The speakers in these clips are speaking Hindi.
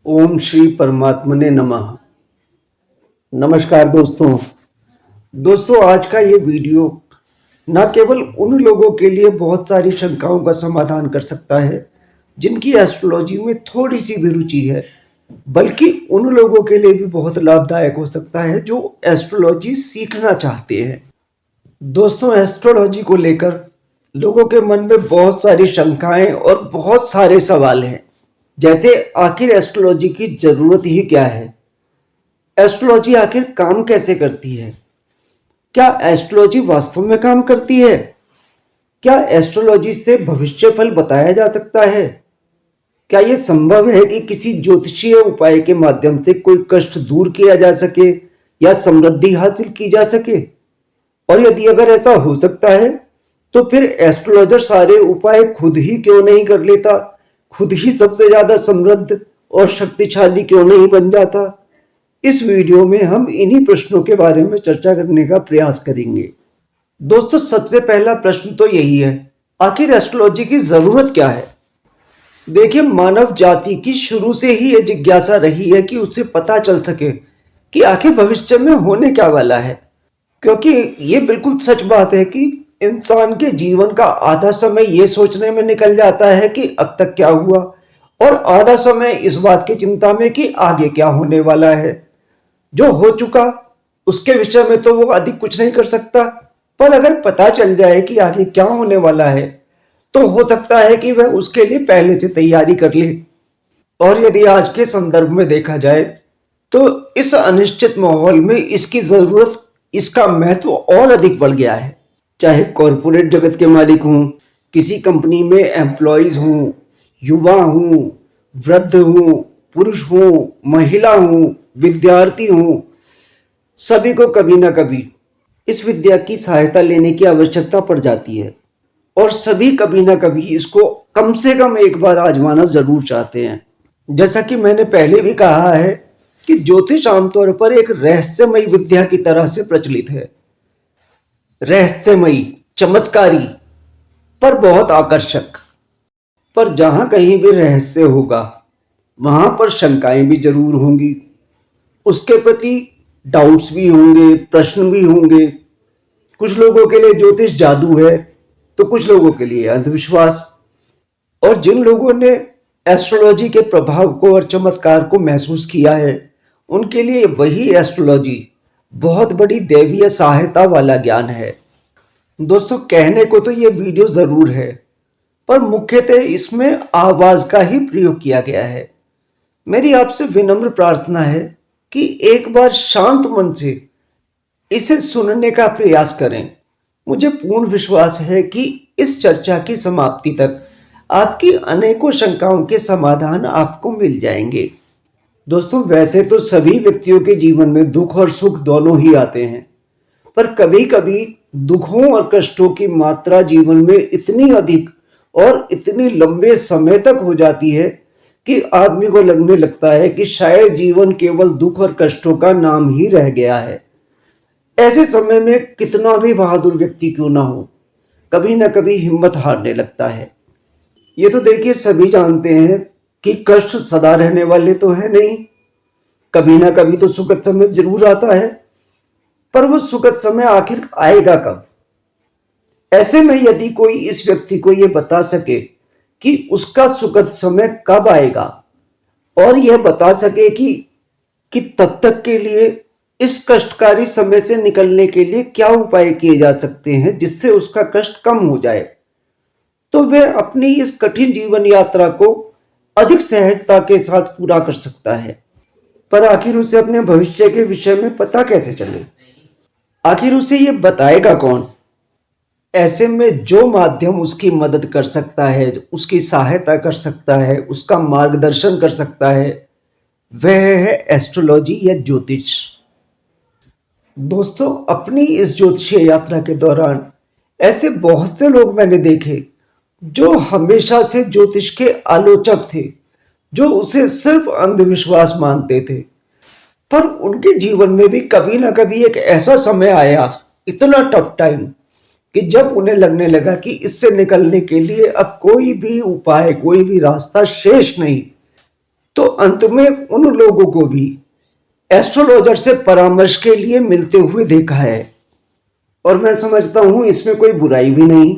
ओम श्री परमात्मने नमः। नमस्कार दोस्तों आज का ये वीडियो न केवल उन लोगों के लिए बहुत सारी शंकाओं का समाधान कर सकता है जिनकी एस्ट्रोलॉजी में थोड़ी सी भी रुचि है, बल्कि उन लोगों के लिए भी बहुत लाभदायक हो सकता है जो एस्ट्रोलॉजी सीखना चाहते हैं। दोस्तों, एस्ट्रोलॉजी को लेकर लोगों के मन में बहुत सारी शंकाएं और बहुत सारे सवाल हैं, जैसे आखिर एस्ट्रोलॉजी की जरूरत ही क्या है, एस्ट्रोलॉजी आखिर काम कैसे करती है, क्या एस्ट्रोलॉजी वास्तव में काम करती है, क्या एस्ट्रोलॉजी से भविष्य फल बताया जा सकता है, क्या यह संभव है कि किसी ज्योतिषीय उपाय के माध्यम से कोई कष्ट दूर किया जा सके या समृद्धि हासिल की जा सके, और यदि अगर ऐसा हो सकता है तो फिर एस्ट्रोलॉजर सारे उपाय खुद ही क्यों नहीं कर लेता, खुद ही सबसे ज्यादा समृद्ध और शक्तिशाली क्यों नहीं बन जाता। इस वीडियो में हम इन्हीं प्रश्नों के बारे में चर्चा करने का प्रयास करेंगे। दोस्तों, सबसे पहला प्रश्न तो यही है, आखिर एस्ट्रोलॉजी की जरूरत क्या है। देखिए, मानव जाति की शुरू से ही यह जिज्ञासा रही है कि उसे पता चल सके कि आखिर भविष्य में होने क्या वाला है, क्योंकि ये बिल्कुल सच बात है कि इंसान के जीवन का आधा समय ये सोचने में निकल जाता है कि अब तक क्या हुआ, और आधा समय इस बात की चिंता में कि आगे क्या होने वाला है। जो हो चुका उसके विषय में तो वो अधिक कुछ नहीं कर सकता, पर अगर पता चल जाए कि आगे क्या होने वाला है तो हो सकता है कि वह उसके लिए पहले से तैयारी कर ले। और यदि आज के संदर्भ में देखा जाए तो इस अनिश्चित माहौल में इसकी जरूरत, इसका महत्व और अधिक बढ़ गया है। चाहे कॉरपोरेट जगत के मालिक हों, किसी कंपनी में एम्प्लॉयज हों, युवा हों, वृद्ध हों, पुरुष हों, महिला हों, विद्यार्थी हों, सभी को कभी ना कभी इस विद्या की सहायता लेने की आवश्यकता पड़ जाती है, और सभी कभी ना कभी इसको कम से कम एक बार आजमाना जरूर चाहते हैं। जैसा कि मैंने पहले भी कहा है कि ज्योतिष आमतौर पर एक रहस्यमयी विद्या की तरह से प्रचलित है। रहस्यमयी, चमत्कारी, पर बहुत आकर्षक। पर जहां कहीं भी रहस्य होगा वहां पर शंकाएं भी जरूर होंगी, उसके प्रति डाउट्स भी होंगे, प्रश्न भी होंगे। कुछ लोगों के लिए ज्योतिष जादू है तो कुछ लोगों के लिए अंधविश्वास, और जिन लोगों ने एस्ट्रोलॉजी के प्रभाव को और चमत्कार को महसूस किया है उनके लिए वही एस्ट्रोलॉजी बहुत बड़ी दैवीय सहायता वाला ज्ञान है। दोस्तों, कहने को तो ये वीडियो जरूर है, पर मुख्यतः इसमें आवाज का ही प्रयोग किया गया है। मेरी आपसे विनम्र प्रार्थना है कि एक बार शांत मन से इसे सुनने का प्रयास करें। मुझे पूर्ण विश्वास है कि इस चर्चा की समाप्ति तक आपकी अनेकों शंकाओं के समाधान आपको मिल जाएंगे। दोस्तों, वैसे तो सभी व्यक्तियों के जीवन में दुख और सुख दोनों ही आते हैं, पर कभी कभी दुखों और कष्टों की मात्रा जीवन में इतनी अधिक और इतनी लंबे समय तक हो जाती है कि आदमी को लगने लगता है कि शायद जीवन केवल दुख और कष्टों का नाम ही रह गया है। ऐसे समय में कितना भी बहादुर व्यक्ति क्यों ना हो, कभी ना कभी हिम्मत हारने लगता है। ये तो देखिए, सभी जानते हैं कि कष्ट सदा रहने वाले तो है नहीं, कभी ना कभी तो सुखद समय जरूर आता है, पर वो सुखद समय आखिर आएगा कब। ऐसे में यदि कोई इस व्यक्ति को यह बता सके कि उसका सुखद समय कब आएगा, और यह बता सके कि तब तक के लिए इस कष्टकारी समय से निकलने के लिए क्या उपाय किए जा सकते हैं जिससे उसका कष्ट कम हो जाए, तो वह अपनी इस कठिन जीवन यात्रा को अधिक सहजता के साथ पूरा कर सकता है। पर आखिर उसे अपने भविष्य के विषय में पता कैसे चले, आखिर उसे यह बताएगा कौन। ऐसे में जो माध्यम उसकी मदद कर सकता है, उसकी सहायता कर सकता है, उसका मार्गदर्शन कर सकता है, वह है एस्ट्रोलॉजी या ज्योतिष। दोस्तों, अपनी इस ज्योतिषीय यात्रा के दौरान ऐसे बहुत से लोग मैंने देखे जो हमेशा से ज्योतिष के आलोचक थे, जो उसे सिर्फ अंधविश्वास मानते थे, पर उनके जीवन में भी कभी ना कभी एक ऐसा समय आया, इतना टफ टाइम, कि जब उन्हें लगने लगा कि इससे निकलने के लिए अब कोई भी उपाय, कोई भी रास्ता शेष नहीं, तो अंत में उन लोगों को भी एस्ट्रोलॉजर से परामर्श के लिए मिलते हुए देखा है। और मैं समझता हूं इसमें कोई बुराई भी नहीं,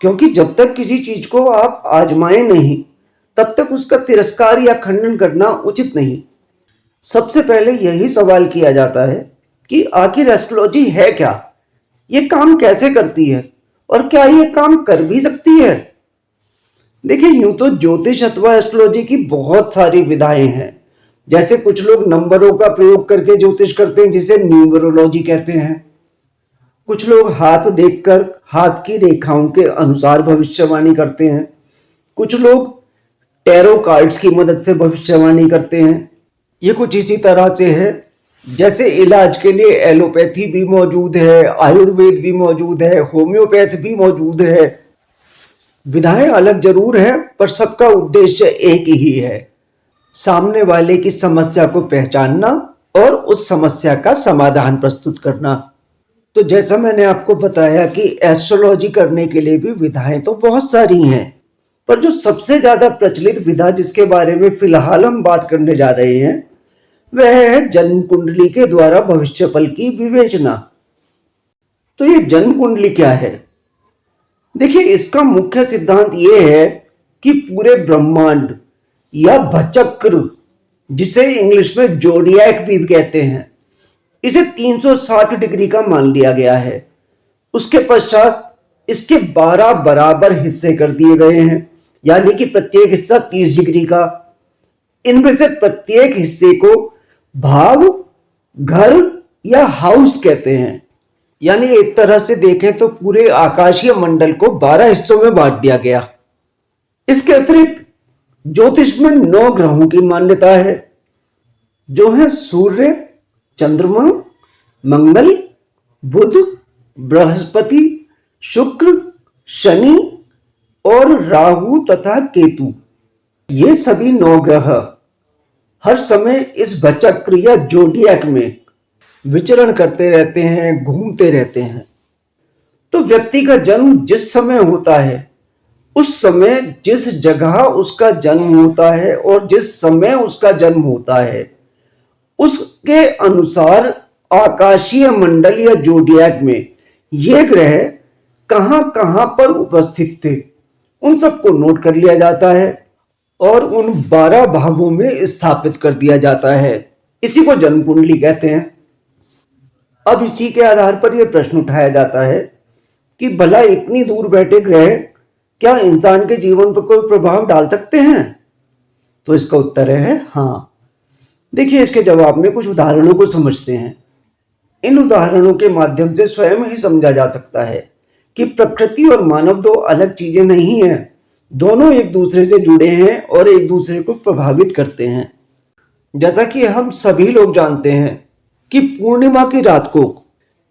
क्योंकि जब तक किसी चीज को आप आजमाएं नहीं तब तक उसका तिरस्कार या खंडन करना उचित नहीं। सबसे पहले यही सवाल किया जाता है कि आखिर एस्ट्रोलॉजी है क्या, ये काम कैसे करती है और क्या ये काम कर भी सकती है। देखिए, यूं तो ज्योतिष अथवा एस्ट्रोलॉजी की बहुत सारी विधाएं हैं। जैसे कुछ लोग नंबरों का प्रयोग करके ज्योतिष करते हैं, जिसे न्यूमरोलॉजी कहते हैं। कुछ लोग हाथ देखकर हाथ की रेखाओं के अनुसार भविष्यवाणी करते हैं। कुछ लोग टैरो कार्ड्स की मदद से भविष्यवाणी करते हैं। ये कुछ इसी तरह से है जैसे इलाज के लिए एलोपैथी भी मौजूद है, आयुर्वेद भी मौजूद है, होम्योपैथ भी मौजूद है। विधाएं अलग जरूर है, पर सबका उद्देश्य एक ही है, सामने वाले की समस्या को पहचानना और उस समस्या का समाधान प्रस्तुत करना। तो जैसा मैंने आपको बताया कि एस्ट्रोलॉजी करने के लिए भी विधाएं तो बहुत सारी हैं, पर जो सबसे ज्यादा प्रचलित विधा जिसके बारे में फिलहाल हम बात करने जा रहे हैं वह है जन्म कुंडली के द्वारा भविष्यफल की विवेचना। तो ये जन्म कुंडली क्या है? देखिए, इसका मुख्य सिद्धांत यह है कि पूरे ब्रह्मांड या भचक्र, जिसे इंग्लिश में जोडियक भी कहते हैं, इसे 360 डिग्री का मान लिया गया है। उसके पश्चात इसके 12 बराबर हिस्से कर दिए गए हैं, यानी कि प्रत्येक हिस्सा 30 डिग्री का। इनमें से प्रत्येक हिस्से को भाव, घर या हाउस कहते हैं। यानी एक तरह से देखें तो पूरे आकाशीय मंडल को 12 हिस्सों में बांट दिया गया। इसके अतिरिक्त ज्योतिष में 9 ग्रहों की मान्यता है, जो है सूर्य, चंद्रमा, मंगल, बुध, बृहस्पति, शुक्र, शनि और राहु तथा केतु। ये सभी 9 ग्रह हर समय इस भचक्र या जोडियक में विचरण करते रहते हैं, घूमते रहते हैं। तो व्यक्ति का जन्म जिस समय होता है, उस समय जिस जगह उसका जन्म होता है और जिस समय उसका जन्म होता है, उसके अनुसार आकाशीय मंडल या जोडियक में ये ग्रह कहां कहां पर उपस्थित थे, उन सबको नोट कर लिया जाता है और उन 12 भावों में स्थापित कर दिया जाता है। इसी को जन्म कुंडली कहते हैं। अब इसी के आधार पर यह प्रश्न उठाया जाता है कि भला इतनी दूर बैठे ग्रह क्या इंसान के जीवन पर कोई प्रभाव डाल सकते हैं? तो इसका उत्तर है हाँ। देखिए, इसके जवाब में कुछ उदाहरणों को समझते हैं। इन उदाहरणों के माध्यम से स्वयं ही समझा जा सकता है कि प्रकृति और मानव दो अलग चीजें नहीं हैं, दोनों एक दूसरे से जुड़े हैं और एक दूसरे को प्रभावित करते हैं। जैसा कि हम सभी लोग जानते हैं कि पूर्णिमा की रात को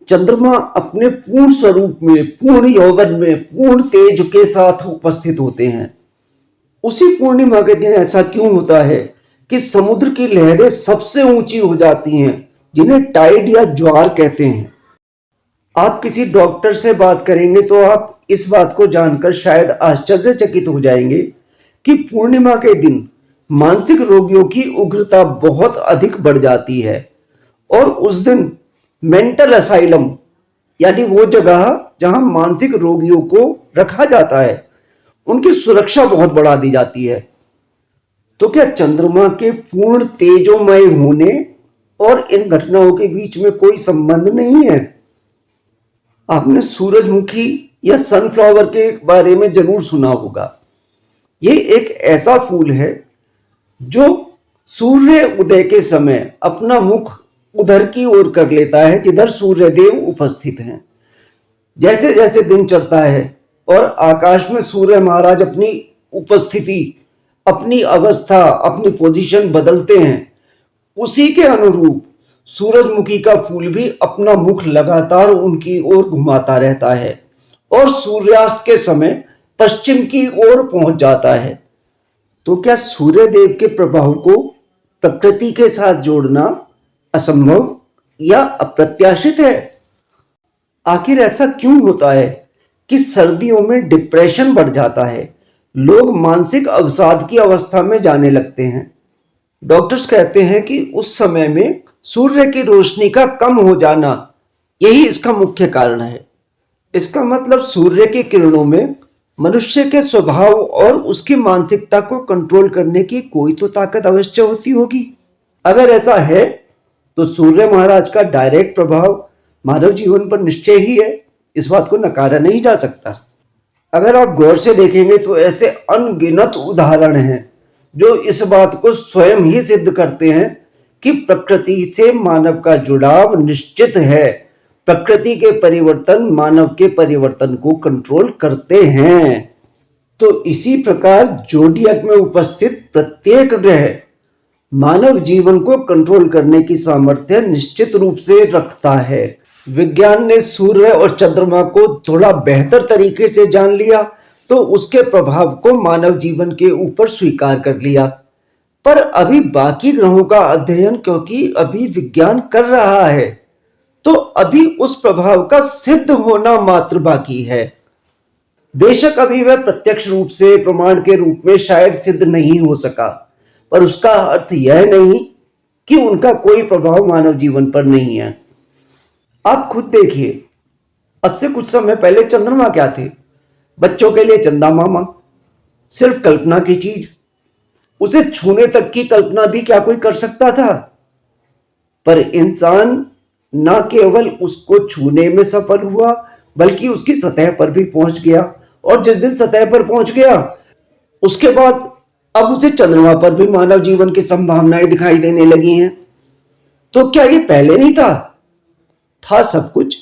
चंद्रमा अपने पूर्ण स्वरूप में, पूर्ण यौवन में, पूर्ण तेज के साथ उपस्थित होते हैं। उसी पूर्णिमा के दिन ऐसा क्यों होता है कि समुद्र की लहरें सबसे ऊंची हो जाती हैं, जिन्हें टाइड या ज्वार कहते हैं। आप किसी डॉक्टर से बात करेंगे तो आप इस बात को जानकर शायद आश्चर्यचकित हो जाएंगे कि पूर्णिमा के दिन मानसिक रोगियों की उग्रता बहुत अधिक बढ़ जाती है और उस दिन मेंटल असाइलम, यानी वो जगह जहां मानसिक रोगियों को रखा जाता है, उनकी सुरक्षा बहुत बढ़ा दी जाती है। तो क्या चंद्रमा के पूर्ण तेजोमय होने और इन घटनाओं के बीच में कोई संबंध नहीं है? आपने सूरजमुखी या सनफ्लावर के बारे में जरूर सुना होगा। ये एक ऐसा फूल है जो सूर्य उदय के समय अपना मुख उधर की ओर कर लेता है जिधर सूर्यदेव उपस्थित हैं। जैसे जैसे दिन चढ़ता है और आकाश में सूर्य महाराज अपनी उपस्थिति, अपनी अवस्था, अपनी पोजीशन बदलते हैं, उसी के अनुरूप सूरजमुखी का फूल भी अपना मुख लगातार उनकी ओर घुमाता रहता है और सूर्यास्त के समय पश्चिम की ओर पहुंच जाता है। तो क्या सूर्यदेव के प्रभाव को प्रकृति के साथ जोड़ना असंभव या अप्रत्याशित है? आखिर ऐसा क्यों होता है कि सर्दियों में डिप्रेशन बढ़ जाता है, लोग मानसिक अवसाद की अवस्था में जाने लगते हैं, डॉक्टर्स कहते हैं कि उस समय में सूर्य की रोशनी का कम हो जाना यही इसका मुख्य कारण है। इसका मतलब सूर्य की किरणों में मनुष्य के स्वभाव और उसकी मानसिकता को कंट्रोल करने की कोई तो ताकत अवश्य होती होगी। अगर ऐसा है तो सूर्य महाराज का डायरेक्ट प्रभाव मानव जीवन पर निश्चय ही है, इस बात को नकारा नहीं जा सकता। अगर आप गौर से देखेंगे तो ऐसे अनगिनत उदाहरण हैं जो इस बात को स्वयं ही सिद्ध करते हैं कि प्रकृति से मानव का जुड़ाव निश्चित है। प्रकृति के परिवर्तन मानव के परिवर्तन को कंट्रोल करते हैं। तो इसी प्रकार जोडियक में उपस्थित प्रत्येक ग्रह मानव जीवन को कंट्रोल करने की सामर्थ्य निश्चित रूप से रखता है। विज्ञान ने सूर्य और चंद्रमा को थोड़ा बेहतर तरीके से जान लिया तो उसके प्रभाव को मानव जीवन के ऊपर स्वीकार कर लिया। पर अभी बाकी ग्रहों का अध्ययन क्योंकि अभी विज्ञान कर रहा है, तो अभी उस प्रभाव का सिद्ध होना मात्र बाकी है। बेशक अभी वह प्रत्यक्ष रूप से प्रमाण के रूप में शायद सिद्ध नहीं हो सका, पर उसका अर्थ यह नहीं कि उनका कोई प्रभाव मानव जीवन पर नहीं है। आप खुद देखिए, अब से कुछ समय पहले चंद्रमा क्या थे? बच्चों के लिए चंदा मामा, सिर्फ कल्पना की चीज। उसे छूने तक की कल्पना भी क्या कोई कर सकता था? पर इंसान न केवल उसको छूने में सफल हुआ बल्कि उसकी सतह पर भी पहुंच गया, और जिस दिन सतह पर पहुंच गया उसके बाद अब उसे चंद्रमा पर भी मानव जीवन की संभावनाएं दिखाई देने लगी हैं। तो क्या ये पहले नहीं था? था सब कुछ,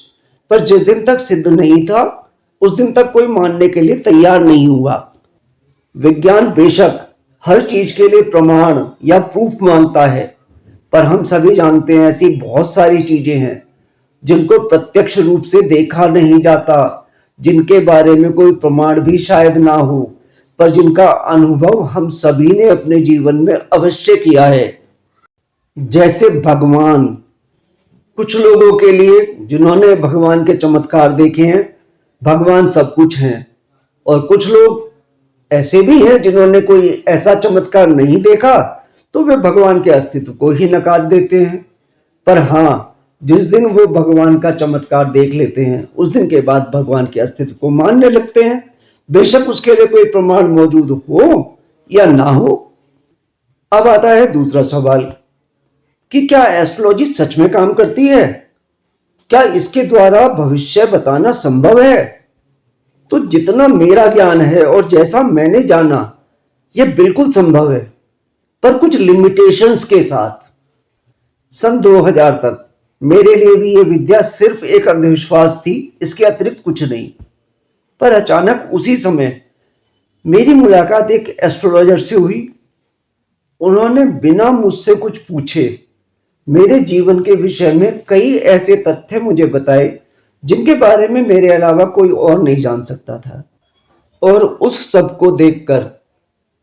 पर जिस दिन तक सिद्ध नहीं था उस दिन तक कोई मानने के लिए तैयार नहीं हुआ। विज्ञान बेशक हर चीज के लिए प्रमाण या प्रूफ मांगता है, पर हम सभी जानते हैं ऐसी बहुत सारी चीजें हैं जिनको प्रत्यक्ष रूप से देखा नहीं जाता, जिनके बारे में कोई प्रमाण भी शायद ना हो, पर जिनका अनुभव हम सभी ने अपने जीवन में अवश्य किया है। जैसे भगवान। कुछ लोगों के लिए जिन्होंने भगवान के चमत्कार देखे हैं, भगवान सब कुछ हैं, और कुछ लोग ऐसे भी हैं जिन्होंने कोई ऐसा चमत्कार नहीं देखा तो वे भगवान के अस्तित्व को ही नकार देते हैं। पर हाँ, जिस दिन वो भगवान का चमत्कार देख लेते हैं उस दिन के बाद भगवान के अस्तित्व को मानने लगते हैं, बेशक उसके लिए कोई प्रमाण मौजूद हो या ना हो। अब आता है दूसरा सवाल कि क्या एस्ट्रोलॉजी सच में काम करती है? क्या इसके द्वारा भविष्य बताना संभव है? तो जितना मेरा ज्ञान है और जैसा मैंने जाना, यह बिल्कुल संभव है, पर कुछ लिमिटेशंस के साथ। सन 2000 तक मेरे लिए भी यह विद्या सिर्फ एक अंधविश्वास थी, इसके अतिरिक्त कुछ नहीं। पर अचानक उसी समय मेरी मुलाकात एक एस्ट्रोलॉजर से हुई। उन्होंने बिना मुझसे कुछ पूछे मेरे जीवन के विषय में कई ऐसे तथ्य मुझे बताए जिनके बारे में मेरे अलावा कोई और नहीं जान सकता था। और उस सब को देखकर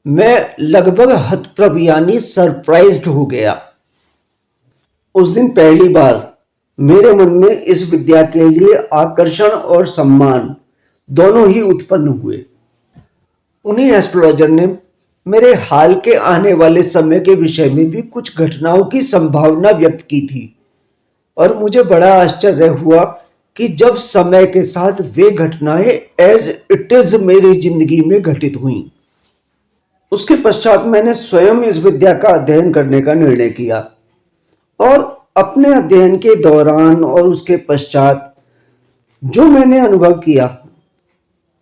मैं लगभग हतप्रभ यानी सरप्राइज्ड हो गया। उस दिन पहली बार मेरे मन में इस विद्या के लिए आकर्षण और सम्मान दोनों ही उत्पन्न हुए। उन्हीं एस्ट्रोलॉजर ने मेरे हाल के आने वाले समय के विषय में भी कुछ घटनाओं की संभावना व्यक्त की थी, और मुझे बड़ा आश्चर्य हुआ कि जब समय के साथ वे घटनाएं एज इट इज मेरी जिंदगी में घटित हुईं। उसके पश्चात मैंने स्वयं इस विद्या का अध्ययन करने का निर्णय किया, और अपने अध्ययन के दौरान और उसके पश्चात जो मैंने अनुभव किया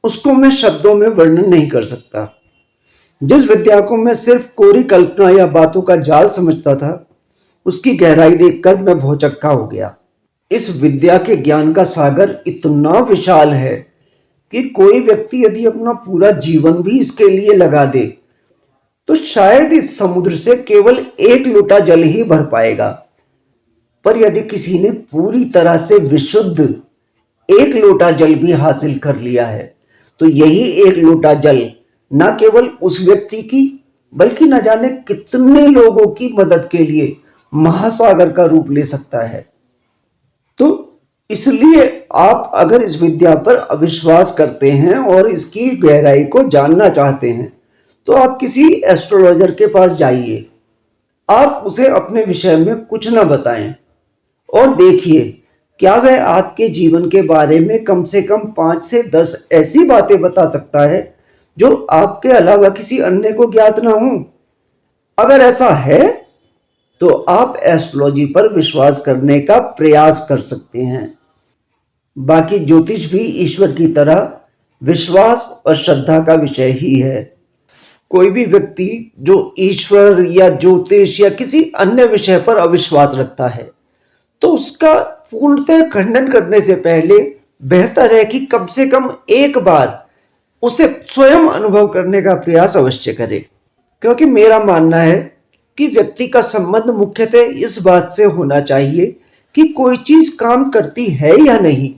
उसको मैं शब्दों में वर्णन नहीं कर सकता। जिस विद्या को मैं सिर्फ कोरी कल्पना या बातों का जाल समझता था, उसकी गहराई देखकर मैं भौचक्का हो गया। इस विद्या के ज्ञान का सागर इतना विशाल है कि कोई व्यक्ति यदि अपना पूरा जीवन भी इसके लिए लगा दे तो शायद इस समुद्र से केवल एक लोटा जल ही भर पाएगा। पर यदि किसी ने पूरी तरह से विशुद्ध एक लोटा जल भी हासिल कर लिया है तो यही एक लोटा जल न केवल उस व्यक्ति की बल्कि न जाने कितने लोगों की मदद के लिए महासागर का रूप ले सकता है। तो इसलिए आप अगर इस विद्या पर अविश्वास करते हैं और इसकी गहराई को जानना चाहते हैं तो आप किसी एस्ट्रोलॉजर के पास जाइए। आप उसे अपने विषय में कुछ न बताएं और देखिए क्या वह आपके जीवन के बारे में कम से कम 5 से 10 ऐसी बातें बता सकता है जो आपके अलावा किसी अन्य को ज्ञात ना हो। अगर ऐसा है तो आप एस्ट्रोलॉजी पर विश्वास करने का प्रयास कर सकते हैं। बाकी ज्योतिष भी ईश्वर की तरह विश्वास और श्रद्धा का विषय ही है। कोई भी व्यक्ति जो ईश्वर या ज्योतिष या किसी अन्य विषय पर अविश्वास रखता है तो उसका पूर्णतः खंडन करने से पहले बेहतर है कि कम से कम एक बार उसे स्वयं अनुभव करने का प्रयास अवश्य करे। क्योंकि मेरा मानना है कि व्यक्ति का संबंध मुख्यतः इस बात से होना चाहिए कि कोई चीज काम करती है या नहीं।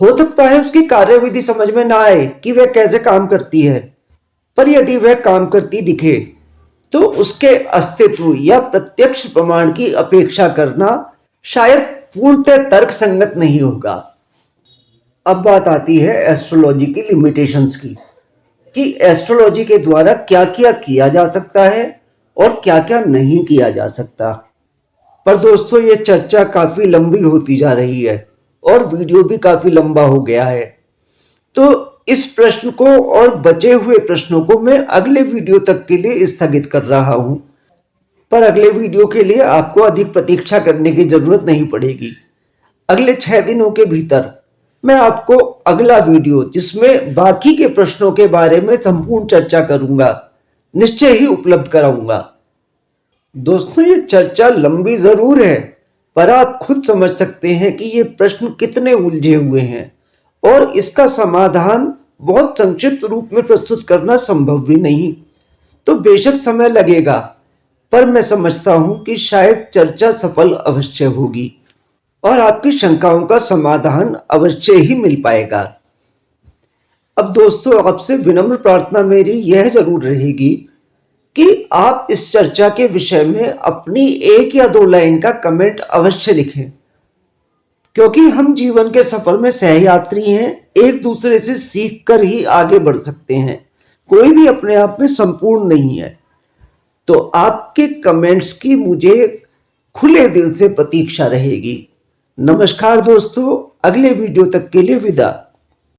हो सकता है उसकी कार्यविधि समझ में ना आए कि वह कैसे काम करती है, पर यदि वह काम करती दिखे तो उसके अस्तित्व या प्रत्यक्ष प्रमाण की अपेक्षा करना शायद पूर्णतः तर्क संगत नहीं होगा। अब बात आती है एस्ट्रोलॉजी की लिमिटेशंस की, कि एस्ट्रोलॉजी के द्वारा क्या क्या किया जा सकता है और क्या क्या नहीं किया जा सकता। पर दोस्तों ये चर्चा काफी लंबी होती जा रही है और वीडियो भी काफी लंबा हो गया है, तो इस प्रश्न को और बचे हुए प्रश्नों को मैं अगले वीडियो तक के लिए स्थगित कर रहा हूं। पर अगले वीडियो के लिए आपको अधिक प्रतीक्षा करने की जरूरत नहीं पड़ेगी। अगले 6 दिनों के भीतर मैं आपको अगला वीडियो जिसमें बाकी के प्रश्नों के बारे में संपूर्ण चर्चा करूंगा निश्चय ही उपलब्ध कराऊंगा। दोस्तों ये चर्चा लंबी जरूर है, पर आप खुद समझ सकते हैं कि ये प्रश्न कितने उलझे हुए हैं और इसका समाधान बहुत संक्षिप्त रूप में प्रस्तुत करना संभव भी नहीं। तो बेशक समय लगेगा, पर मैं समझता हूं कि शायद चर्चा सफल अवश्य होगी और आपकी शंकाओं का समाधान अवश्य ही मिल पाएगा। अब दोस्तों आपसे विनम्र प्रार्थना मेरी यह जरूर रहेगी कि आप इस चर्चा के विषय में अपनी 1 या 2 लाइन का कमेंट अवश्य लिखें, क्योंकि हम जीवन के सफर में सहयात्री हैं, एक दूसरे से सीख कर ही आगे बढ़ सकते हैं। कोई भी अपने आप में संपूर्ण नहीं है। तो आपके कमेंट्स की मुझे खुले दिल से प्रतीक्षा रहेगी। नमस्कार दोस्तों, अगले वीडियो तक के लिए विदा।